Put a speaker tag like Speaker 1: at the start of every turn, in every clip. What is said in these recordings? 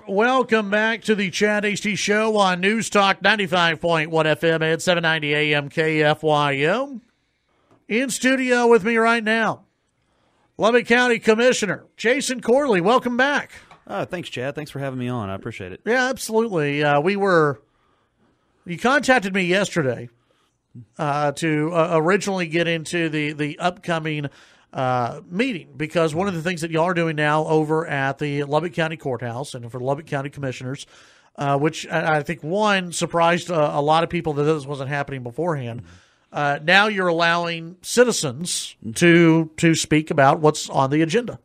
Speaker 1: Welcome back to the Chad Hasty Show on News Talk 95.1 FM at 790 AM KFYO. In studio with me right now, Lubbock County Commissioner Jason Corley. Welcome back.
Speaker 2: Thanks, Chad. Thanks for having me on. I appreciate it.
Speaker 1: Yeah, absolutely. You contacted me yesterday to originally get into the upcoming meeting, because one of the things that y'all are doing now over at the Lubbock County Courthouse and for Lubbock County Commissioners, which I think surprised a lot of people that this wasn't happening beforehand. Now you're allowing citizens to speak about what's on the agenda.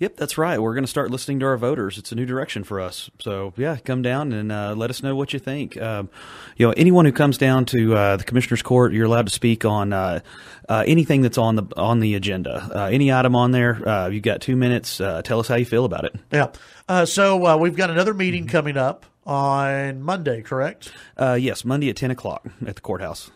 Speaker 2: Yep, that's right. We're going to start listening to our voters. It's a new direction for us. So, yeah, come down and let us know what you think. Anyone who comes down to the Commissioner's Court, you're allowed to speak on anything that's on the agenda. Any item on there, you've got 2 minutes. Tell us how you feel about it.
Speaker 1: Yeah. So we've got another meeting coming up on Monday, correct?
Speaker 2: Yes, Monday at 10 o'clock at the courthouse.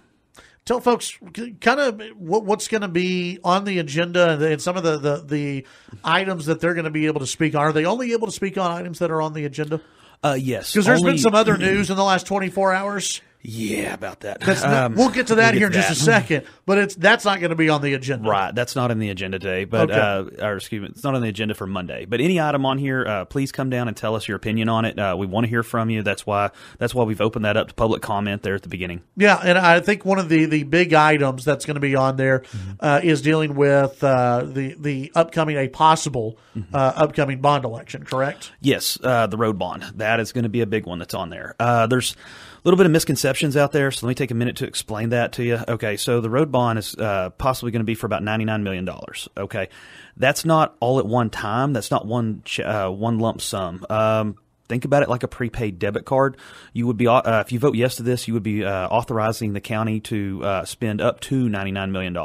Speaker 1: Tell folks kind of what's going to be on the agenda and some of the items that they're going to be able to speak on. Are they only able to speak on items that are on the agenda?
Speaker 2: Yes.
Speaker 1: Because there's been some other news in the last 24 hours.
Speaker 2: Yeah, about that.
Speaker 1: We'll get to that here in just a second, but that's not going to be on the agenda.
Speaker 2: Right, that's not on the agenda today, but it's not on the agenda for Monday. But any item on here, please come down and tell us your opinion on it. We want to hear from you. That's why we've opened that up to public comment there at the beginning. Yeah,
Speaker 1: and I think one of the big items that's going to be on there is dealing with the possible upcoming bond election. Correct?
Speaker 2: Yes, the road bond. That is going to be a big one that's on there. There's a little bit of misconceptions out there, so let me take a minute to explain that to you. Okay, so the road bond is possibly going to be for about $99 million. Okay, that's not all at one time. That's not one lump sum. Think about it like a prepaid debit card. You would be, if you vote yes to this, you would be authorizing the county to spend up to $99 million.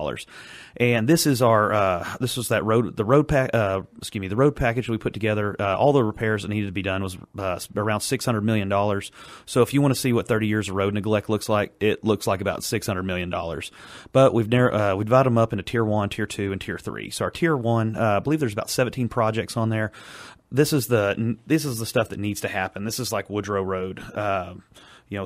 Speaker 2: And this is the road package we put together. All the repairs that needed to be done was around $600 million. So if you want to see what 30 years of road neglect looks like, it looks like about $600 million. But we divided them up into Tier 1, Tier 2, and Tier 3. So our Tier 1, I believe there's about 17 projects on there. This is the stuff that needs to happen. This is like Woodrow Road.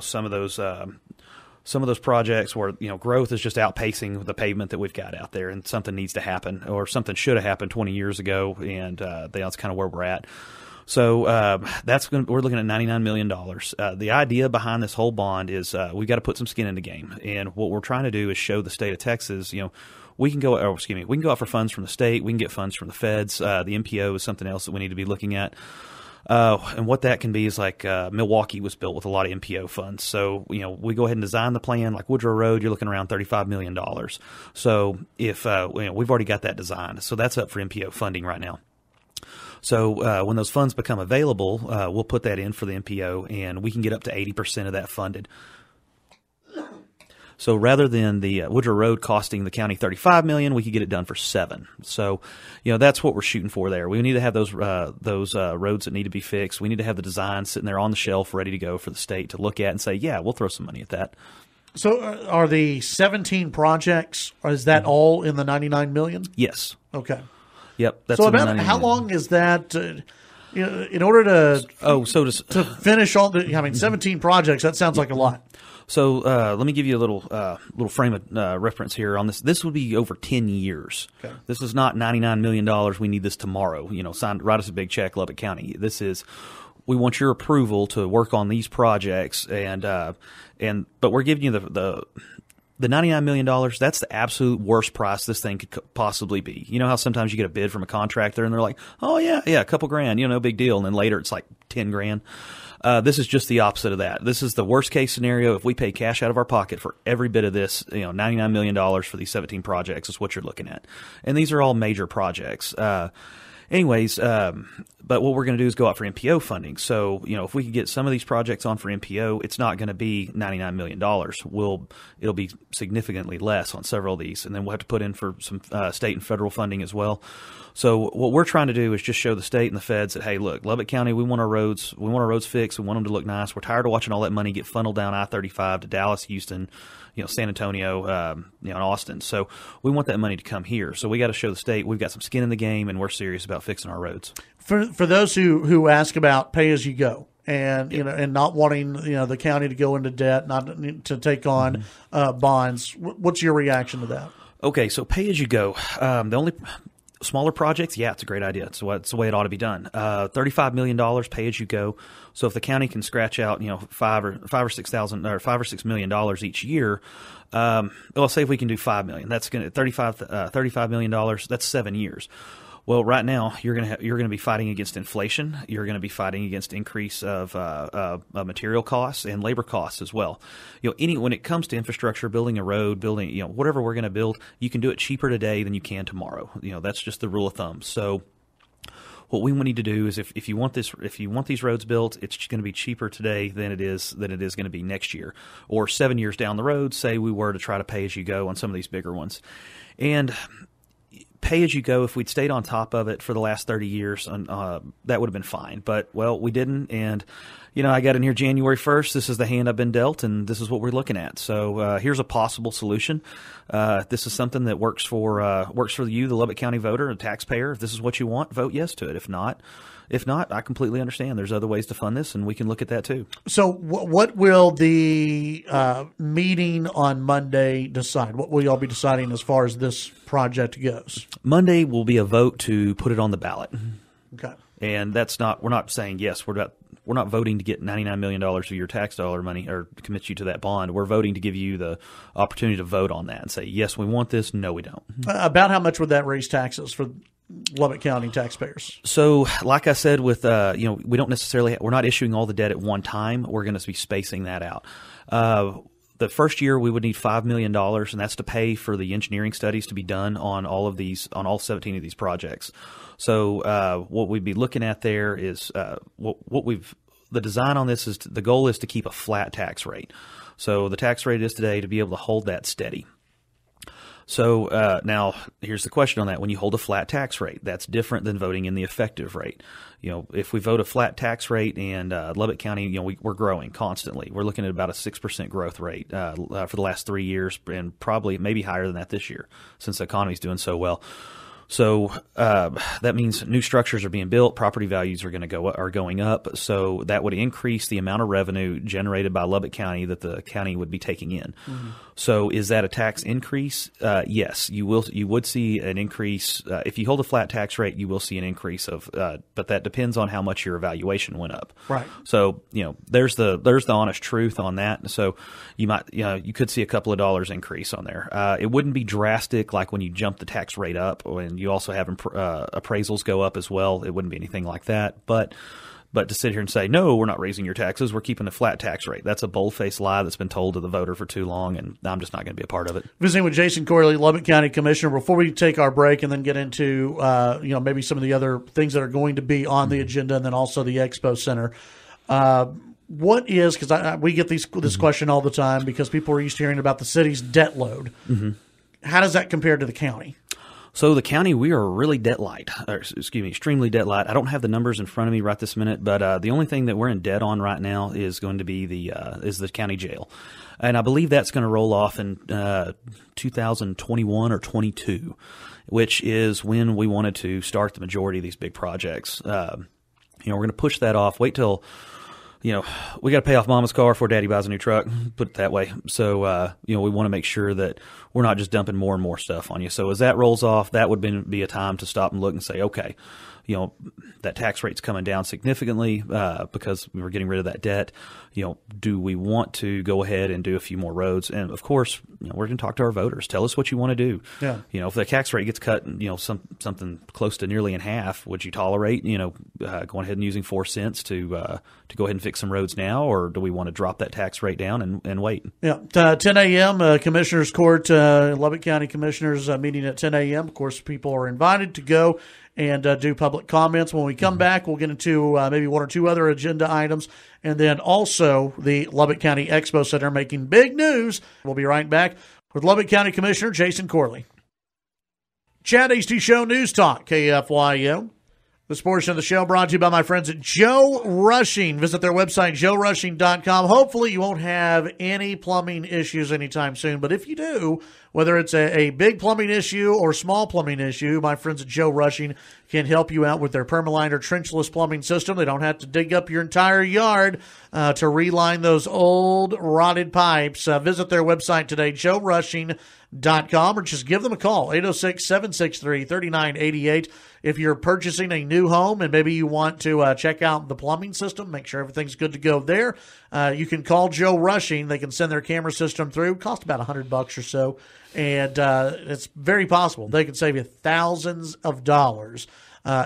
Speaker 2: Some of those projects where growth is just outpacing the pavement that we've got out there, and something needs to happen, or something should have happened 20 years ago, and that's kind of where we're at. So we're looking at $99 million. The idea behind this whole bond is we've got to put some skin in the game, and what we're trying to do is show the state of Texas, we can go out for funds from the state. We can get funds from the feds. The MPO is something else that we need to be looking at. And what that can be is like Milwaukee was built with a lot of MPO funds. So, we go ahead and design the plan. Like Woodrow Road, you're looking around $35 million. So if we've already got that designed. So that's up for MPO funding right now. So when those funds become available, we'll put that in for the MPO, and we can get up to 80% of that funded. So rather than the Woodrow Road costing the county $35 million, we could get it done for $7 million. So, that's what we're shooting for there. We need to have those roads that need to be fixed. We need to have the design sitting there on the shelf ready to go for the state to look at and say, yeah, we'll throw some money at that.
Speaker 1: So are the 17 projects, or is that all in the $99 million?
Speaker 2: Yes.
Speaker 1: Okay.
Speaker 2: Yep. That's
Speaker 1: so about how long is that? In order to finish all 17 projects, that sounds like a lot.
Speaker 2: So let me give you a little frame of reference here on this. This would be over 10 years. Okay. This is not $99 million. We need this tomorrow. Write us a big check, Lubbock County. This is, we want your approval to work on these projects, but we're giving you the $99 million. That's the absolute worst price this thing could possibly be. You know how sometimes you get a bid from a contractor and they're like, oh yeah, a couple grand, no big deal, and then later it's like 10 grand. This is just the opposite of that. This is the worst case scenario. If we pay cash out of our pocket for every bit of this, $99 million for these 17 projects is what you're looking at. And these are all major projects. But what we're going to do is go out for MPO funding. So, if we could get some of these projects on for MPO, it's not going to be $99 million. It'll be significantly less on several of these. And then we'll have to put in for some state and federal funding as well. So what we're trying to do is just show the state and the feds that, hey, look, Lubbock County, we want our roads fixed. We want them to look nice. We're tired of watching all that money get funneled down I-35 to Dallas, Houston, San Antonio, and Austin. So we want that money to come here. So we got to show the state we've got some skin in the game, and we're serious about fixing our roads.
Speaker 1: For those who ask about pay as you go, and and not wanting the county to go into debt, not to take on bonds, what's your reaction to that?
Speaker 2: Okay, so pay as you go. The only smaller projects, it's a great idea. It's the way it ought to be done. $35 million pay as you go. So if the county can scratch out, $5 or $6 million each year, well, say if we can do $5 million, that's going to $35 million. That's 7 years. Well, right now you're going to be fighting against inflation. You're going to be fighting against increase of material costs and labor costs as well. When it comes to infrastructure, building a road, building whatever we're going to build, you can do it cheaper today than you can tomorrow. That's just the rule of thumb. So what we need to do is if you want these roads built, it's going to be cheaper today than it is going to be next year or 7 years down the road. Say we were to try to pay as you go on some of these bigger ones, and pay as you go, if we'd stayed on top of it for the last 30 years, that would have been fine. But, well, we didn't. And, I got in here January 1st. This is the hand I've been dealt, and this is what we're looking at. So here's a possible solution. This is something that works for you, the Lubbock County voter, a taxpayer. If this is what you want, vote yes to it. If not, I completely understand. There's other ways to fund this, and we can look at that too.
Speaker 1: So what will the meeting on Monday decide? What will y'all be deciding as far as this project goes?
Speaker 2: Monday will be a vote to put it on the ballot.
Speaker 1: Okay.
Speaker 2: And we're not saying yes. We're not voting to get $99 million of your tax dollar money or commit you to that bond. We're voting to give you the opportunity to vote on that and say, yes, we want this. No, we don't.
Speaker 1: About how much would that raise taxes for Lubbock County taxpayers?
Speaker 2: So, like I said, with we don't necessarily we're not issuing all the debt at one time. We're going to be spacing that out. The first year we would need $5 million, and that's to pay for the engineering studies to be done on all 17 of these projects. So, what we'd be looking at there is the design on this is the goal is to keep a flat tax rate. So the tax rate is today to be able to hold that steady. So now here's the question on that. When you hold a flat tax rate, that's different than voting in the effective rate. If we vote a flat tax rate and Lubbock County, we're growing constantly. We're looking at about a 6% growth rate for the last 3 years, and probably maybe higher than that this year since the economy's doing so well. So that means new structures are being built, property values are going up. So that would increase the amount of revenue generated by Lubbock County that the county would be taking in. Mm-hmm. So is that a tax increase? Yes, you would see an increase. If you hold a flat tax rate, you will see an increase but that depends on how much your evaluation went up.
Speaker 1: Right.
Speaker 2: So, there's the honest truth on that. So you could see a couple of dollars increase on there. It wouldn't be drastic like when you jump the tax rate up, and you also have appraisals go up as well. It wouldn't be anything like that. But to sit here and say, no, we're not raising your taxes, we're keeping a flat tax rate, that's a bold-faced lie that's been told to the voter for too long, and I'm just not going to be a part of it. Visiting
Speaker 1: with Jason Corley, Lubbock County Commissioner. Before we take our break and then get into maybe some of the other things that are going to be on the agenda, and then also the Expo Center, what is, because we get this question all the time because people are used to hearing about the city's debt load. Mm-hmm. How does that compare to the county?
Speaker 2: So the county, we are really extremely debt light. I don't have the numbers in front of me right this minute, but the only thing that we're in debt on right now is going to be the county jail, and I believe that's going to roll off in 2021 or 22, which is when we wanted to start the majority of these big projects. We're going to push that off. Wait till. We got to pay off mama's car before daddy buys a new truck, put it that way. So, we want to make sure that we're not just dumping more and more stuff on you. So as that rolls off, that would be a time to stop and look and say, okay, that tax rate's coming down significantly because we were getting rid of that debt. Do we want to go ahead and do a few more roads? And of course, we're going to talk to our voters. Tell us what you want to do. Yeah. If the tax rate gets cut, something close to nearly in half, would you tolerate, going ahead and using 4 cents to go ahead and fix some roads now, or do we want to drop that tax rate down and wait? Yeah.
Speaker 1: 10 a.m. Commissioners Court, Lubbock County Commissioners meeting at 10 a.m. Of course, people are invited to go and do public comments. When we come back, we'll get into maybe one or two other agenda items, and then also the Lubbock County Expo Center making big news. We'll be right back with Lubbock County Commissioner Jason Corley. Chad Hasty Show News Talk, KFYO. This portion of the show brought to you by my friends at Joe Rushing. Visit their website, joerushing.com. Hopefully you won't have any plumbing issues anytime soon, but if you do, whether it's a big plumbing issue or small plumbing issue, my friends at Joe Rushing can help you out with their Permaline or trenchless plumbing system. They don't have to dig up your entire yard to reline those old rotted pipes. Visit their website today, joerushing.com, or just give them a call, 806-763-3988. If you're purchasing a new home and maybe you want to check out the plumbing system, make sure everything's good to go there, you can call Joe Rushing. They can send their camera system through. Cost about $100 or so, and it's very possible they can save you thousands of dollars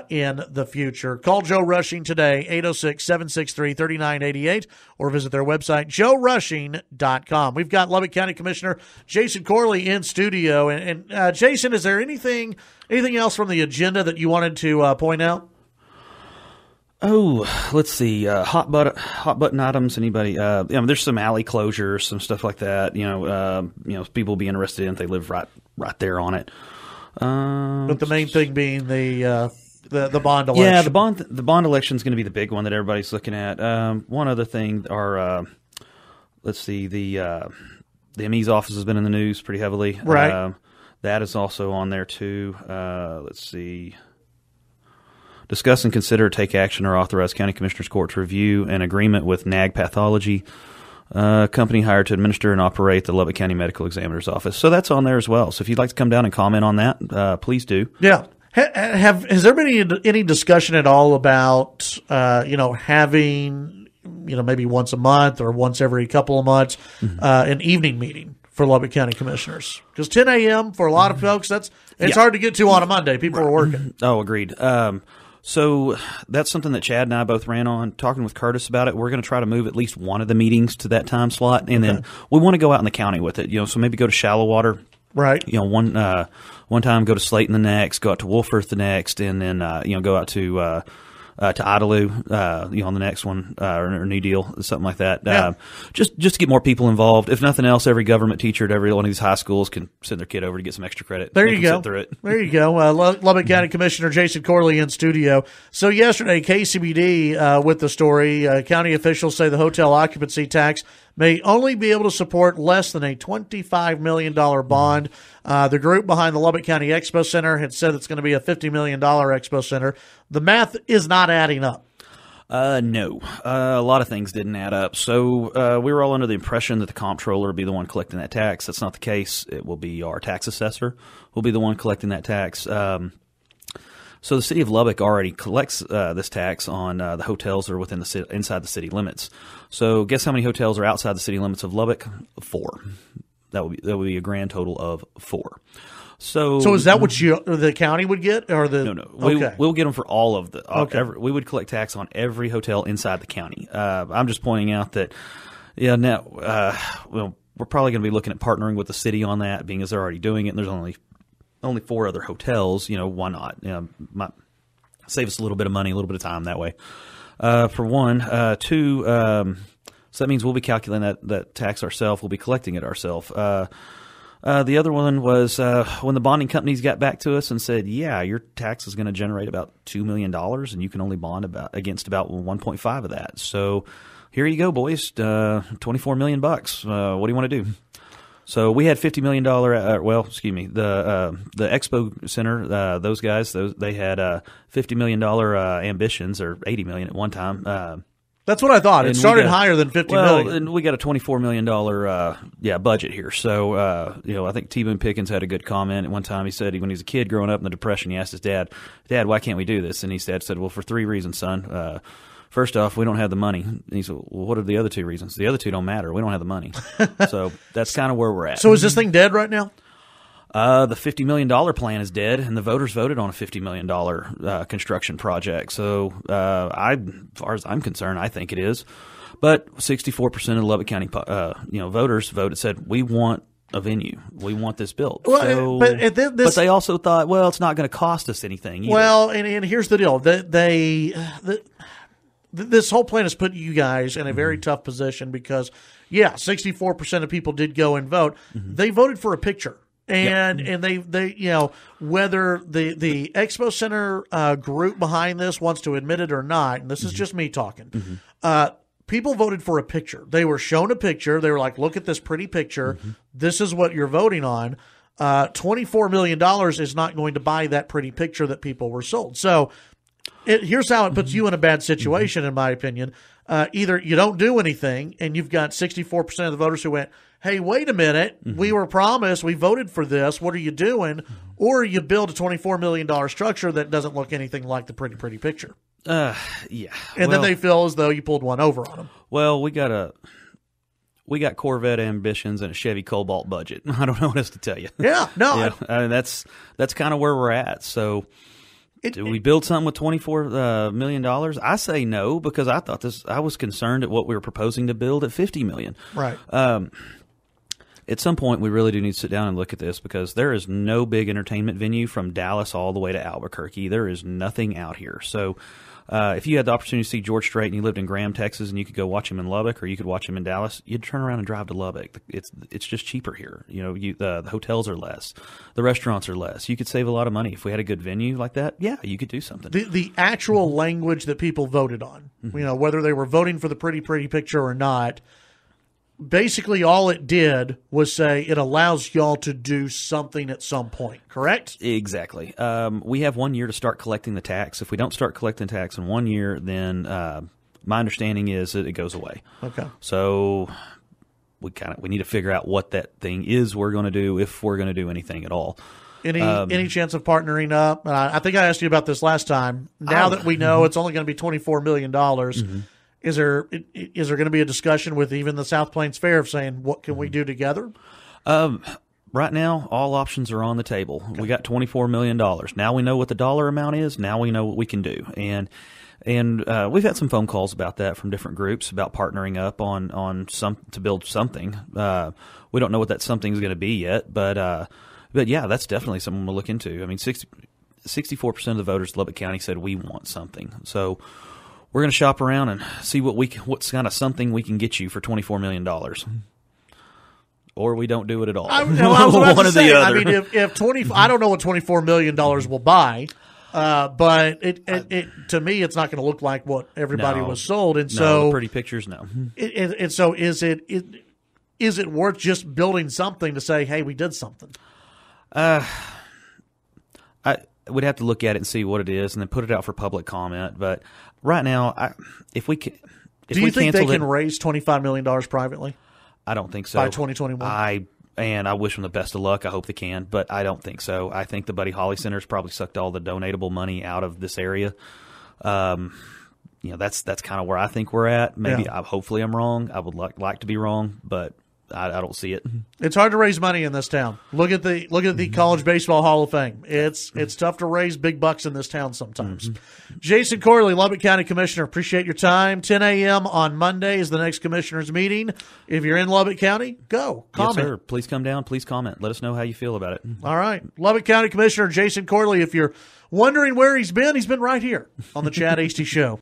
Speaker 1: in the future. Call Joe Rushing today, 806-763-3988, or visit their website, joerushing.com. We've got Lubbock County Commissioner Jason Corley in studio. And Jason, is there anything else from the agenda that you wanted to point out?
Speaker 2: Oh, let's see. Hot button items. Anybody? There's some alley closures, some stuff like that. People will be interested in if they live right there on it.
Speaker 1: But the main thing being the bond election.
Speaker 2: Yeah, the bond election is going to be the big one that everybody's looking at. One other thing, let's see, the ME's office has been in the news pretty heavily.
Speaker 1: Right.
Speaker 2: That is also on there too. Let's see. Discuss and consider, take action, or authorize County Commissioners Court to review an agreement with NAG Pathology, company hired to administer and operate the Lubbock County Medical Examiner's Office. So that's on there as well. So if you'd like to come down and comment on that, please do.
Speaker 1: Yeah. Has there been any discussion at all about having maybe once a month or once every couple of months an evening meeting for Lubbock County Commissioners? Because 10 a.m. for a lot of folks, it's hard to get to on a Monday. People are working.
Speaker 2: Oh, agreed. So that's something that Chad and I both ran on, talking with Curtis about it. We're going to try to move at least one of the meetings to that time slot, and then we want to go out in the county with it. So maybe go to Shallow Water.
Speaker 1: Right.
Speaker 2: One time go to Slayton the next, go out to Wolfforth the next, and then go out to Idalou, on the next one, or New Deal, something like that.
Speaker 1: Yeah.
Speaker 2: Just to get more people involved. If nothing else, every government teacher at every one of these high schools can send their kid over to get some extra credit.
Speaker 1: There you go.
Speaker 2: Sit through it.
Speaker 1: There you go. Lubbock County Commissioner Jason Corley in studio. So yesterday, KCBD with the story, county officials say the hotel occupancy tax may only be able to support less than a $25 million bond. The group behind the Lubbock County Expo Center had said it's going to be a $50 million Expo Center. The math is not adding up.
Speaker 2: No. A lot of things didn't add up. So we were all under the impression that the comptroller would be the one collecting that tax. That's not the case. It will be our tax assessor will be the one collecting that tax. So the city of Lubbock already collects this tax on the hotels that are within inside the city limits. So guess how many hotels are outside the city limits of Lubbock? 4. That would be a grand total of 4. So
Speaker 1: is that what the county would get, or the?
Speaker 2: No. We'll get them for all of the.
Speaker 1: Okay.
Speaker 2: We would collect tax on every hotel inside the county. I'm just pointing out that, now, we're probably going to be looking at partnering with the city on that, being as they're already doing it. And there's only 4 other hotels. Why not? Might save us a little bit of money, a little bit of time that way. For one, 2. So that means we'll be calculating that tax ourselves. We'll be collecting it ourselves. The other one was when the bonding companies got back to us and said, yeah, your tax is going to generate about $2 million, and you can only bond against about 1.5 of that. So here you go, boys, $24 million. What do you want to do? So we had $50 million. The Expo Center, those guys, they had $50 million ambitions, or $80 million at one time.
Speaker 1: That's what I thought. It started higher than $50 million.
Speaker 2: And we got a $24 million budget here. So I think T-Boone Pickens had a good comment at one time. He said when he was a kid growing up in the Depression, he asked his dad, why can't we do this? And his dad said, well, for 3 reasons, son. First off, we don't have the money. And he said, well, what are the other 2 reasons? The other 2 don't matter. We don't have the money. So that's kind of where we're at.
Speaker 1: So is this thing dead right now?
Speaker 2: The $50 million plan is dead, and the voters voted on a $50 million construction project. So, as far as I'm concerned, I think it is. But 64% of the Lubbock County, voters said we want a venue. We want this built.
Speaker 1: Well, but
Speaker 2: they also thought, well, it's not going to cost us anything either.
Speaker 1: Well, and here's the deal: this whole plan has put you guys in a very tough position because, 64% of people did go and vote. They voted for a picture. And they whether the Expo Center group behind this wants to admit it or not, and this is just me talking, people voted for a picture. They were shown a picture. They were like, look at this pretty picture. This is what you're voting on. $24 million is not going to buy that pretty picture that people were sold. So here's how it puts you in a bad situation, in my opinion. Either you don't do anything and you've got 64% of the voters who went, hey, wait a minute, we were promised, we voted for this, what are you doing? Or you build a $24 million structure that doesn't look anything like the pretty picture.
Speaker 2: Yeah.
Speaker 1: And then they feel as though you pulled one over on them.
Speaker 2: Well, we got Corvette ambitions and a Chevy Cobalt budget. I don't know what else to tell you.
Speaker 1: Yeah, no.
Speaker 2: Yeah, I mean, that's kind of where we're at. So do we build something with $24 million? I say no, because I was concerned at what we were proposing to build at $50 million.
Speaker 1: Right.
Speaker 2: At some point, we really do need to sit down and look at this, because there is no big entertainment venue from Dallas all the way to Albuquerque. There is nothing out here. So if you had the opportunity to see George Strait and you lived in Graham, Texas, and you could go watch him in Lubbock, or you could watch him in Dallas, you'd turn around and drive to Lubbock. It's just cheaper here. You know, the hotels are less, the restaurants are less. You could save a lot of money if we had a good venue like that. Yeah, you could do something.
Speaker 1: The actual language that people voted on, you know, whether they were voting for the pretty picture or not, basically all it did was say it allows y'all to do something at some point, correct?
Speaker 2: Exactly. We have 1 year to start collecting the tax. If we don't start collecting tax in 1 year, then my understanding is that it goes away.
Speaker 1: Okay.
Speaker 2: So we need to figure out what that thing is we're going to do, if we're going to do anything at all.
Speaker 1: Any chance of partnering up? I think I asked you about this last time. Now that we know it's only going to be $24 million, is there going to be a discussion with even the South Plains Fair of saying, what can we do together?
Speaker 2: Right now, all options are on the table. Okay. We got $24 million. Now we know what the dollar amount is. Now we know what we can do. And we've had some phone calls about that from different groups about partnering up on some to build something. We don't know what that something is going to be yet, but yeah, that's definitely something we'll look into. I mean, 64% of the voters in Lubbock County said we want something. So we're going to shop around and see what's kind of something we can get you for $24 million. Or we don't do it at all.
Speaker 1: I was about to say, I mean, I don't know what $24 million will buy, but it to me, it's not going to look like what everybody was sold. And so
Speaker 2: the pretty pictures, no.
Speaker 1: And so is it worth just building something to say, hey, we did something?
Speaker 2: I would have to look at it and see what it is, and then put it out for public comment. But right now, if we can,
Speaker 1: do you think they can raise $25 million privately?
Speaker 2: I don't think so.
Speaker 1: By 2021?
Speaker 2: I wish them the best of luck. I hope they can, but I don't think so. I think the Buddy Holly Center's probably sucked all the donatable money out of this area. You know, that's kind of where I think we're at. Maybe, hopefully I'm wrong. I would like to be wrong, but I don't see it.
Speaker 1: It's hard to raise money in this town. Look at the College Baseball Hall of Fame. It's tough to raise big bucks in this town sometimes. Jason Corley, Lubbock County Commissioner, appreciate your time. 10 a.m. on Monday is the next commissioners meeting. If you're in Lubbock County, go comment.
Speaker 2: Yes, sir. Please come down. Please comment. Let us know how you feel about it.
Speaker 1: All right, Lubbock County Commissioner Jason Corley. If you're wondering where he's been right here on the Chad Hasty Show.